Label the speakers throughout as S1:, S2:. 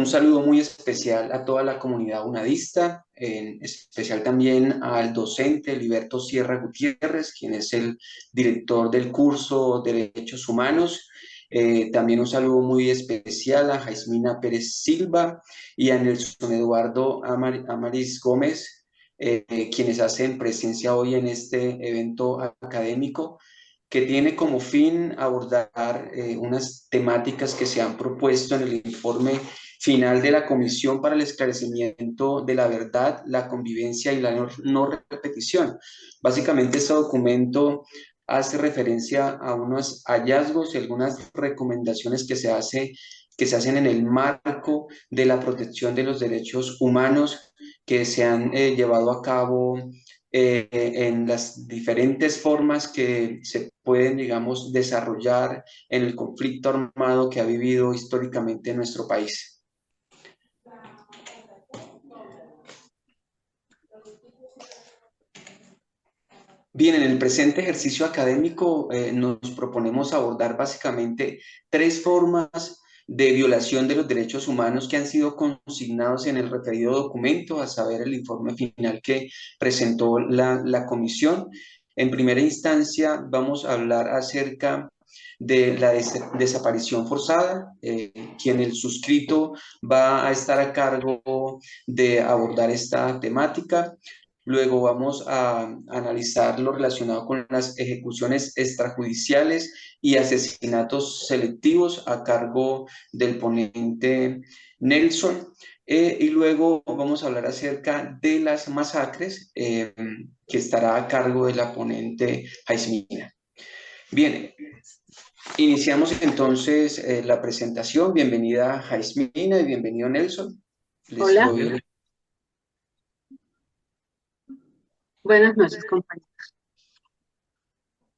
S1: Un saludo muy especial a toda la comunidad unadista, en especial también al docente Liberto Sierra Gutiérrez, quien es el director del curso de Derechos Humanos. También un saludo muy especial a Jaismina Pérez Silva y a Nelson Eduardo Amaris Gómez, quienes hacen presencia hoy en este evento académico que tiene como fin abordar unas temáticas que se han propuesto en el informe final de la Comisión para el Esclarecimiento de la Verdad, la Convivencia y la no repetición. Básicamente, este documento hace referencia a unos hallazgos y algunas recomendaciones que se hacen en el marco de la protección de los derechos humanos que se han llevado a cabo en las diferentes formas que se pueden, digamos, desarrollar en el conflicto armado que ha vivido históricamente nuestro país. Bien, en el presente ejercicio académico nos proponemos abordar básicamente tres formas de violación de los derechos humanos que han sido consignados en el referido documento, a saber, el informe final que presentó la comisión. En primera instancia, vamos a hablar acerca de la desaparición forzada, quien el suscrito va a estar a cargo de abordar esta temática. Luego vamos a analizar lo relacionado con las ejecuciones extrajudiciales y asesinatos selectivos a cargo del ponente Nelson. Y luego vamos a hablar acerca de las masacres que estará a cargo de la ponente Jaismina. Bien, iniciamos entonces la presentación. Bienvenida Jaismina y bienvenido Nelson. Les
S2: Hola,
S1: doy el...
S2: buenas noches, compañeros.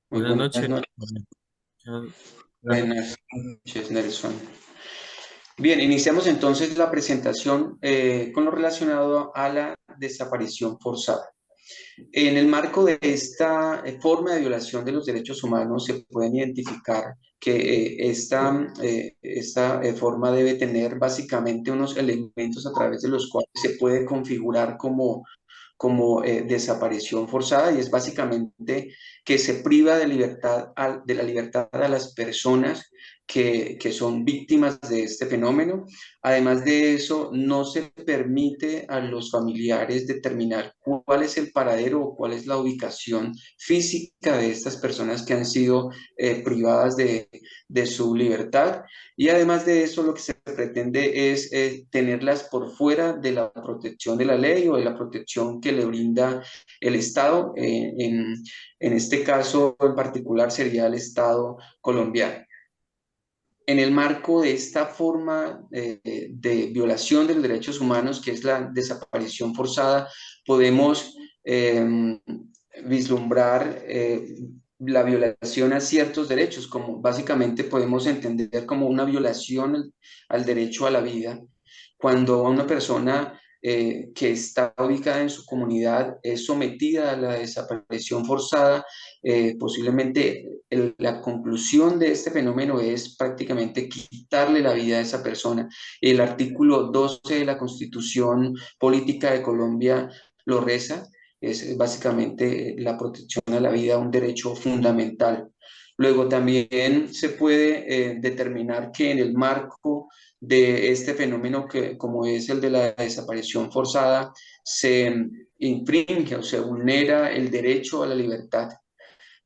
S1: Muy
S3: Buenas
S1: buenas
S3: noches.
S1: noches.
S3: Buenas
S1: Buenas noches, Nelson. Bien, iniciamos entonces la presentación con lo relacionado a la desaparición forzada. En el marco de esta forma de violación de los derechos humanos se pueden identificar que esta forma debe tener básicamente unos elementos a través de los cuales se puede configurar como desaparición forzada, y es básicamente que se priva de la libertad a las personas que son víctimas de este fenómeno. Además de eso, no se permite a los familiares determinar cuál es el paradero o cuál es la ubicación física de estas personas que han sido privadas de su libertad. Y además de eso, lo que se pretende es tenerlas por fuera de la protección de la ley o de la protección que le brinda el Estado. En este caso en particular sería el Estado colombiano. En el marco de esta forma de violación de los derechos humanos, que es la desaparición forzada, podemos vislumbrar la violación a ciertos derechos, como básicamente podemos entender como una violación al derecho a la vida, cuando una persona que está ubicada en su comunidad es sometida a la desaparición forzada. Posiblemente la conclusión de este fenómeno es prácticamente quitarle la vida a esa persona. El artículo 12 de la Constitución Política de Colombia lo reza, es básicamente la protección a la vida, un derecho fundamental. Luego también se puede determinar que en el marco de este fenómeno, que como es el de la desaparición forzada, se infringe o se vulnera el derecho a la libertad.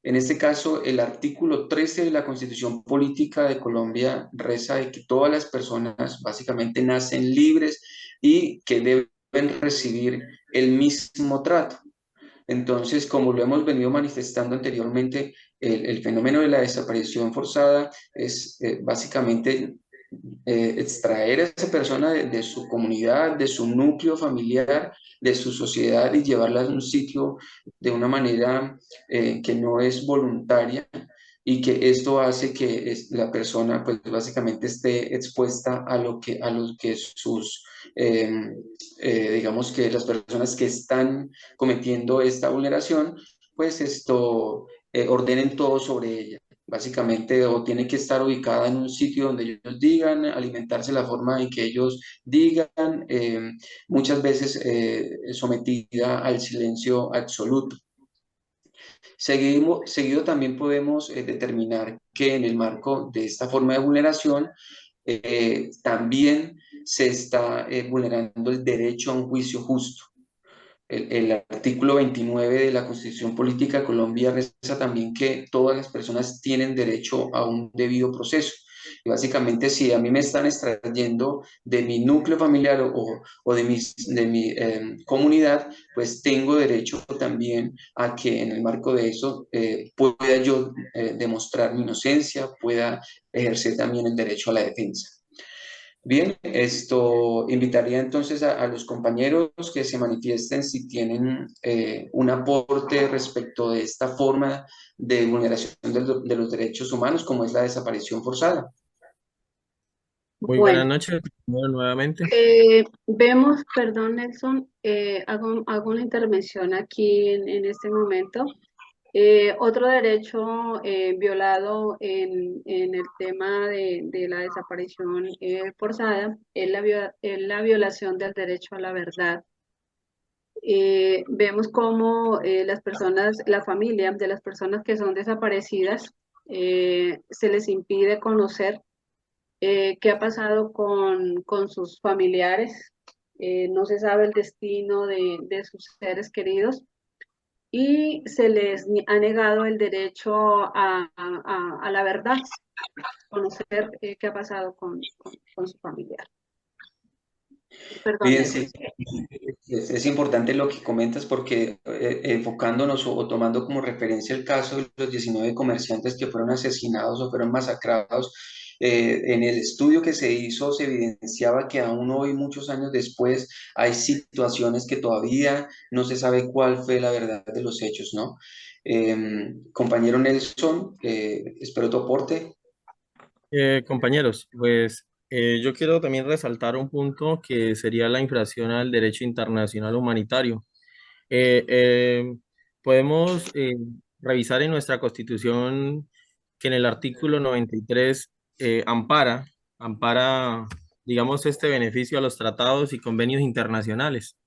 S1: En este caso, el artículo 13 de la Constitución Política de Colombia reza de que todas las personas básicamente nacen libres y que deben recibir el mismo trato. Entonces, como lo hemos venido manifestando anteriormente, el fenómeno de la desaparición forzada es básicamente extraer a esa persona de su comunidad, de su núcleo familiar, de su sociedad, y llevarla a un sitio de una manera que no es voluntaria, y que esto hace que la persona pues básicamente esté expuesta a lo que sus, digamos que las personas que están cometiendo esta vulneración, pues ordenen todo sobre ella. Básicamente, o tiene que estar ubicada en un sitio donde ellos digan, alimentarse de la forma en que ellos digan, muchas veces sometida al silencio absoluto. Seguido también podemos determinar que en el marco de esta forma de vulneración, también se está vulnerando el derecho a un juicio justo. El artículo 29 de la Constitución Política de Colombia reza también que todas las personas tienen derecho a un debido proceso. Y básicamente, si a mí me están extrayendo de mi núcleo familiar o de mi comunidad, pues tengo derecho también a que en el marco de eso pueda yo demostrar mi inocencia, pueda ejercer también el derecho a la defensa. Bien, esto invitaría entonces a los compañeros que se manifiesten si tienen un aporte respecto de esta forma de vulneración de los derechos humanos, como es la desaparición forzada.
S3: Muy
S2: Bueno,
S3: buenas noches, nuevamente.
S2: vemos, perdón, Nelson, hago una intervención aquí en este momento. Otro derecho violado en el tema de la desaparición forzada es es la violación del derecho a la verdad. Vemos cómo las personas, la familia de las personas que son desaparecidas, se les impide conocer qué ha pasado con sus familiares. No se sabe el destino de sus seres queridos y se les ha negado el derecho a la verdad, conocer qué ha pasado con su familiar. Perdón,
S1: Bien,
S2: Nelson.
S1: sí, es importante lo que comentas porque enfocándonos o tomando como referencia el caso de los 19 comerciantes que fueron asesinados o fueron masacrados, en el estudio que se hizo se evidenciaba que aún hoy, muchos años después, hay situaciones que todavía no se sabe cuál fue la verdad de los hechos, ¿no? Compañero Nelson, espero tu aporte.
S3: Compañeros, pues yo quiero también resaltar un punto que sería la infracción al derecho internacional humanitario. Eh, eh, Podemos revisar en nuestra Constitución que en el artículo 93 ampara, digamos, este beneficio a los tratados y convenios internacionales.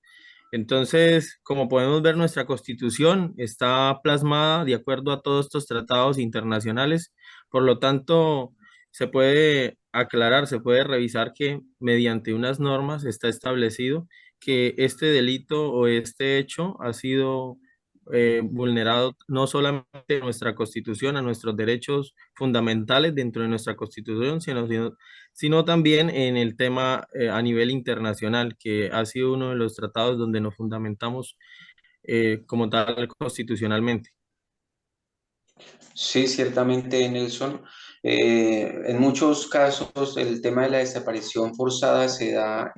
S3: Entonces, como podemos ver, nuestra Constitución está plasmada de acuerdo a todos estos tratados internacionales. Por lo tanto, se puede aclarar, se puede revisar que mediante unas normas está establecido que este delito o este hecho ha sido vulnerado no solamente a nuestra Constitución, a nuestros derechos fundamentales dentro de nuestra Constitución, sino también en el tema a nivel internacional, que ha sido uno de los tratados donde nos fundamentamos como tal constitucionalmente.
S1: Sí, ciertamente, Nelson. En muchos casos el tema de la desaparición forzada se da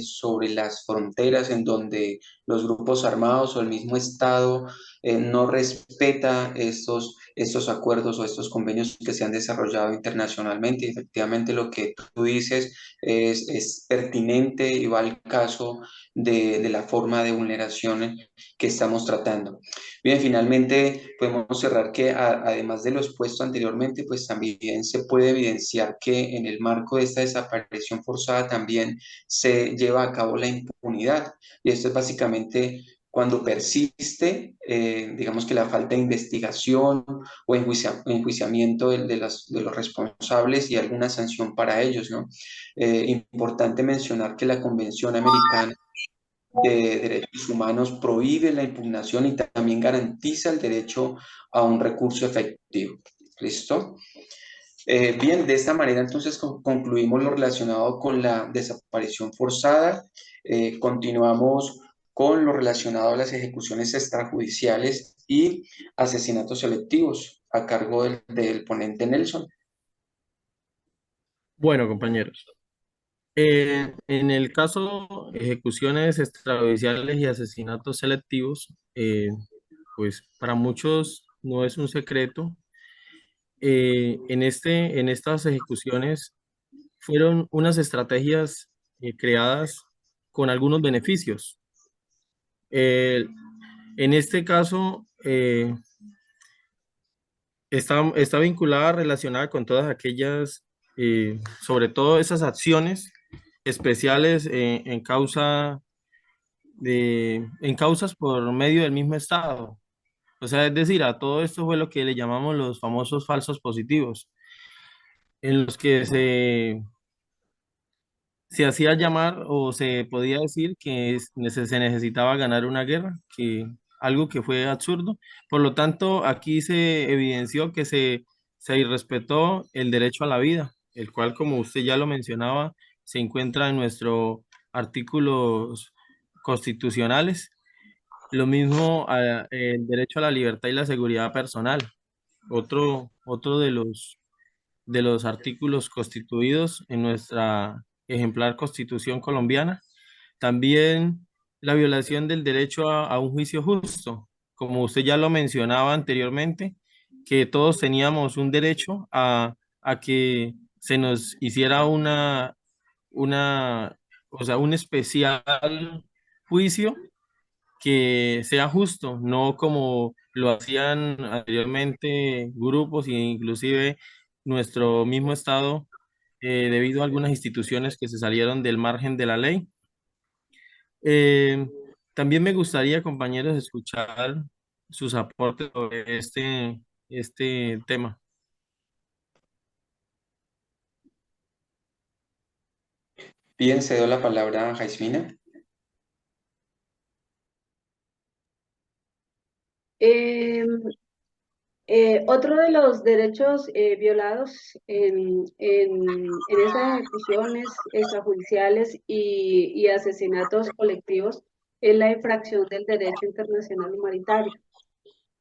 S1: sobre las fronteras en donde los grupos armados o el mismo Estado no respeta estos acuerdos o estos convenios que se han desarrollado internacionalmente. Y efectivamente, lo que tú dices es pertinente y va al caso de la forma de vulneración que estamos tratando. Bien, finalmente podemos cerrar que además de lo expuesto anteriormente, pues también se puede evidenciar que en el marco de esta desaparición forzada también se lleva a cabo la impunidad. Y esto es básicamente cuando persiste, digamos que la falta de investigación o enjuiciamiento de los responsables y alguna sanción para ellos, ¿no? Importante mencionar que la Convención Americana de Derechos Humanos prohíbe la impugnación y también garantiza el derecho a un recurso efectivo. ¿Listo? Bien, de esta manera entonces concluimos lo relacionado con la desaparición forzada. Continuamos con lo relacionado a las ejecuciones extrajudiciales y asesinatos selectivos a cargo del ponente Nelson.
S3: Bueno, compañeros, en el caso ejecuciones extrajudiciales y asesinatos selectivos, pues para muchos no es un secreto. En estas ejecuciones fueron unas estrategias creadas con algunos beneficios. Eh, en este caso, está vinculada, relacionada con todas aquellas, sobre todo esas acciones especiales en causas por medio del mismo Estado. O sea, es decir, a todo esto fue lo que le llamamos los famosos falsos positivos, en los que se hacía llamar o se podía decir que se necesitaba ganar una guerra, algo que fue absurdo. Por lo tanto, aquí se evidenció que se irrespetó el derecho a la vida, el cual, como usted ya lo mencionaba, se encuentra en nuestros artículos constitucionales. Lo mismo el derecho a la libertad y la seguridad personal, otro de los artículos constituidos en nuestra ejemplar Constitución colombiana. También la violación del derecho a un juicio justo, como usted ya lo mencionaba anteriormente, que todos teníamos un derecho a que se nos hiciera una, o sea, un especial juicio que sea justo, no como lo hacían anteriormente grupos e inclusive nuestro mismo Estado, debido a algunas instituciones que se salieron del margen de la ley. Eh, También me gustaría, compañeros, escuchar sus aportes sobre este tema.
S1: Bien, cedo la palabra a Jaismina.
S2: Em, Otro de los derechos violados en esas ejecuciones extrajudiciales y asesinatos colectivos es la infracción del derecho internacional humanitario.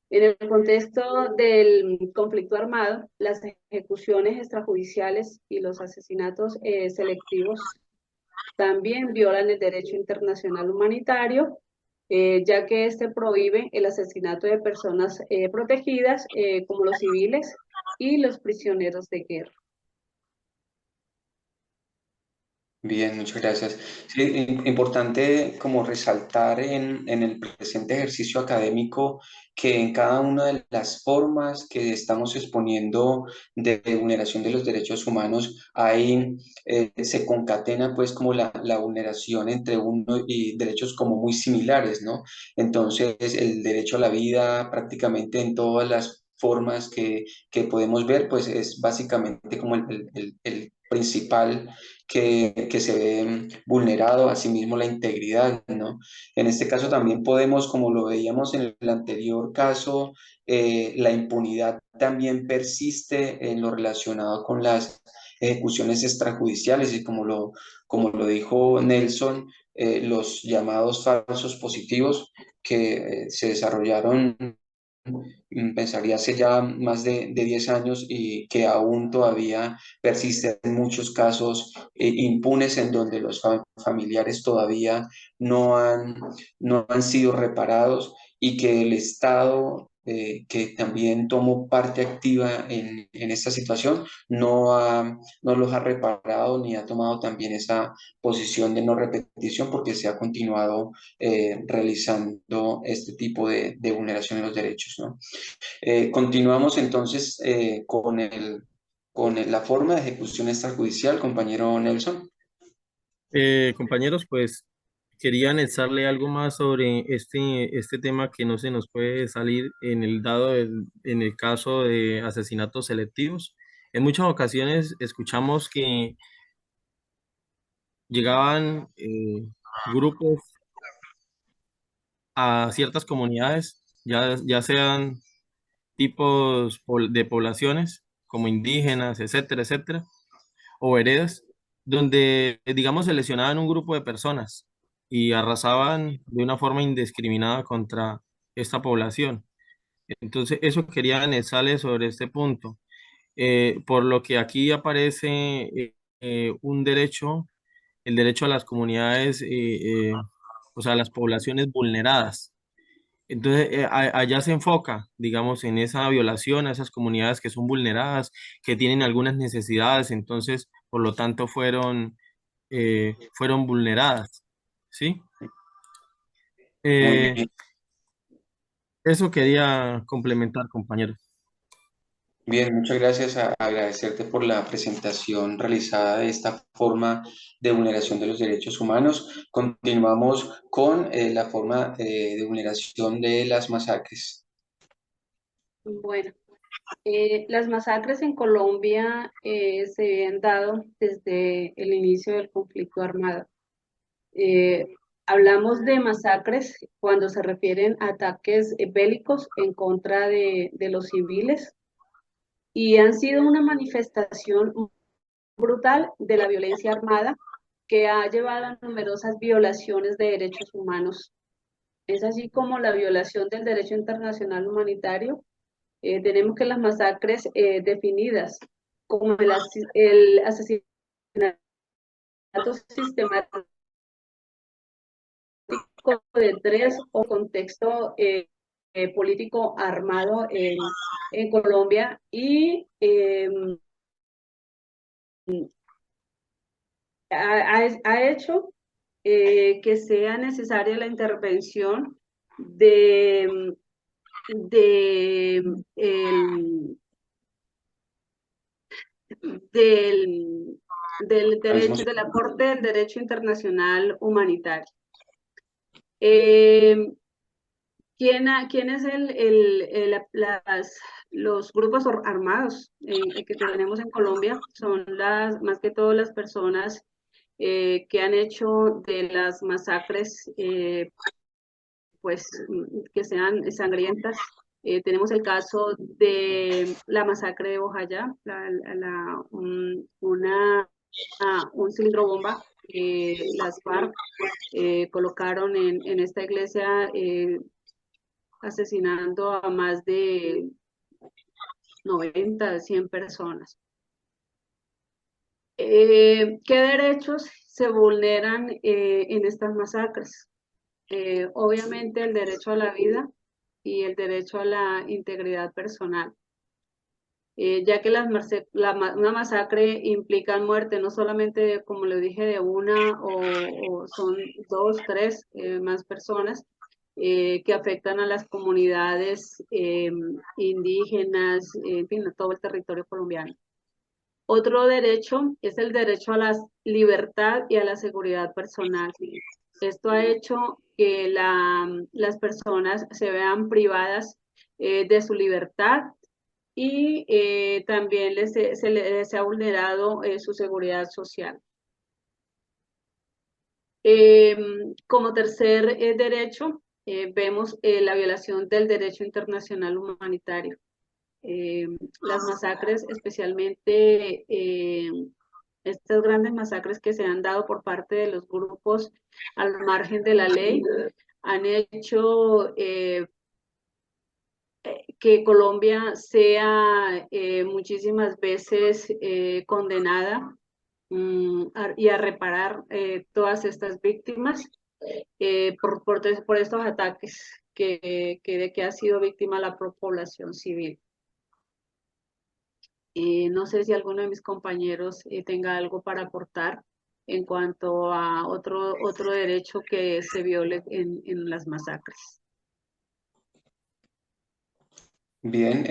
S2: En el contexto del conflicto armado, las ejecuciones extrajudiciales y los asesinatos selectivos también violan el derecho internacional humanitario, ya que este prohíbe el asesinato de personas protegidas, como los civiles y los prisioneros de guerra.
S1: Bien, muchas gracias. Sí, importante como resaltar en el presente ejercicio académico que en cada una de las formas que estamos exponiendo de vulneración de los derechos humanos, ahí se concatena pues como la vulneración entre uno y derechos como muy similares, ¿no? Entonces, el derecho a la vida prácticamente en todas las formas que podemos ver, pues es básicamente como el principal que se ve vulnerado, asimismo la integridad, ¿no? En este caso también podemos, como lo veíamos en el anterior caso, la impunidad también persiste en lo relacionado con las ejecuciones extrajudiciales y como lo dijo Nelson, los llamados falsos positivos que se desarrollaron pensaría hace ya más de 10 años y que aún todavía persisten muchos casos impunes en donde los familiares todavía no han, no han sido reparados y que el Estado, que también tomó parte activa en esta situación, no los ha reparado ni ha tomado también esa posición de no repetición porque se ha continuado realizando este tipo de vulneración de los derechos, ¿no? Continuamos entonces la forma de ejecución extrajudicial, compañero Nelson.
S3: Compañeros, pues quería anexarle algo más sobre este tema que no se nos puede salir en el caso de asesinatos selectivos. En muchas ocasiones escuchamos que llegaban grupos a ciertas comunidades, ya sean de poblaciones como indígenas, etcétera, etcétera, o veredas, donde, digamos, seleccionaban un grupo de personas y arrasaban de una forma indiscriminada contra esta población. Entonces, eso quería anexarle sobre este punto. Por lo que aquí aparece un derecho, el derecho a las comunidades, o sea, a las poblaciones vulneradas. Entonces, allá se enfoca, digamos, en esa violación a esas comunidades que son vulneradas, que tienen algunas necesidades, entonces, por lo tanto, fueron vulneradas, ¿sí?
S1: Muy
S3: Eh,
S1: bien.
S3: Eso quería complementar, compañero.
S1: Bien, muchas gracias. Agradecerte por la presentación realizada de esta forma de vulneración de los derechos humanos. Continuamos con la forma de vulneración de las masacres.
S2: Bueno, las masacres en Colombia se han dado desde el inicio del conflicto armado. Eh, Hablamos de masacres cuando se refieren a ataques bélicos en contra de los civiles y han sido una manifestación brutal de la violencia armada que ha llevado a numerosas violaciones de derechos humanos. Es así como la violación del derecho internacional humanitario. Tenemos que las masacres definidas como el asesinato sistemático de tres o contexto político armado en Colombia y ha hecho que sea necesaria la intervención de, de, el, del, del derecho, de la Corte del Derecho Internacional Humanitario. ¿Quién es los grupos armados que tenemos en Colombia? Son más que todo las personas que han hecho de las masacres pues que sean sangrientas. Tenemos el caso de la masacre de Bojayá, un cilindro bomba que las FARC colocaron en esta iglesia asesinando a más de 90, 100 personas. ¿Qué derechos se vulneran en estas masacres? Obviamente el derecho a la vida y el derecho a la integridad personal, ya que una masacre implica muerte, no solamente, como le dije, de una o son dos, tres más personas, que afectan a las comunidades indígenas, en fin, a todo el territorio colombiano. Otro derecho es el derecho a la libertad y a la seguridad personal. Esto ha hecho que las personas se vean privadas de su libertad y también se ha vulnerado su seguridad social. Como tercer derecho, vemos la violación del derecho internacional humanitario. Las masacres, especialmente estas grandes masacres que se han dado por parte de los grupos al margen de la ley, han hecho que Colombia sea muchísimas veces condenada y a reparar todas estas víctimas por estos ataques de que ha sido víctima la población civil. No sé si alguno de mis compañeros tenga algo para aportar en cuanto a otro derecho que se viole en las masacres.
S1: Bien,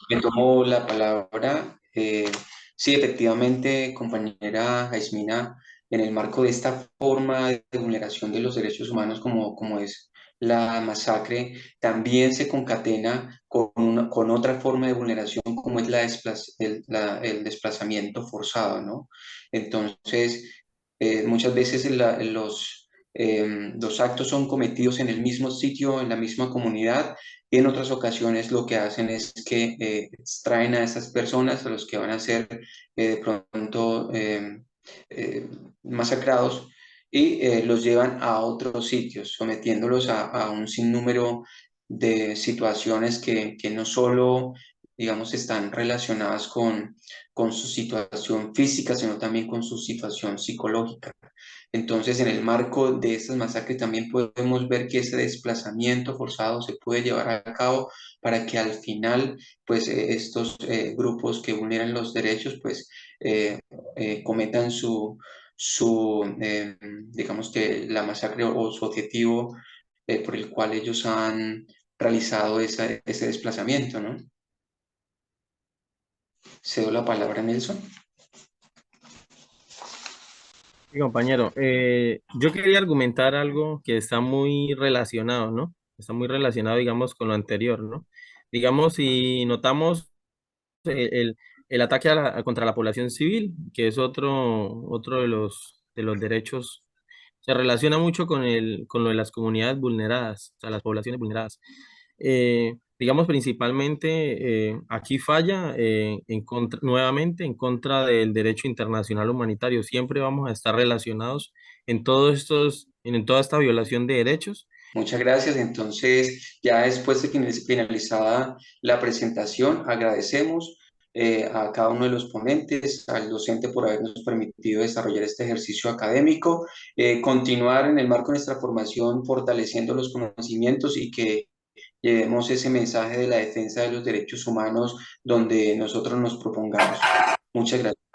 S1: me tomo la palabra. Sí, efectivamente, compañera Jaismina, en el marco de esta forma de vulneración de los derechos humanos como es la masacre, también se concatena con otra forma de vulneración como es el desplazamiento forzado, ¿no? Entonces, muchas veces los actos son cometidos en el mismo sitio, en la misma comunidad, y en otras ocasiones lo que hacen es que extraen a esas personas, a los que van a ser de pronto eh, masacrados, y los llevan a otros sitios, sometiéndolos a un sinnúmero de situaciones que no solo, digamos, están relacionadas con su situación física, sino también con su situación psicológica. Entonces, en el marco de estas masacres también podemos ver que ese desplazamiento forzado se puede llevar a cabo para que al final, pues, estos grupos que vulneran los derechos, pues, cometan digamos que la masacre o su objetivo por el cual ellos han realizado ese desplazamiento, ¿no? Cedo la palabra a Nelson.
S3: Sí, compañero, yo quería argumentar algo que está muy relacionado, ¿no? Está muy relacionado, digamos, con lo anterior, ¿no? Digamos, si notamos el ataque contra la población civil, que es otro de los derechos, se relaciona mucho con lo de las comunidades vulneradas, o sea, las poblaciones vulneradas. Digamos, principalmente aquí falla nuevamente en contra del derecho internacional humanitario. Siempre vamos a estar relacionados en toda esta violación de derechos.
S1: Muchas gracias. Entonces, ya después de finalizada la presentación, agradecemos a cada uno de los ponentes, al docente por habernos permitido desarrollar este ejercicio académico, continuar en el marco de nuestra formación fortaleciendo los conocimientos y que llevemos ese mensaje de la defensa de los derechos humanos donde nosotros nos propongamos. Muchas gracias.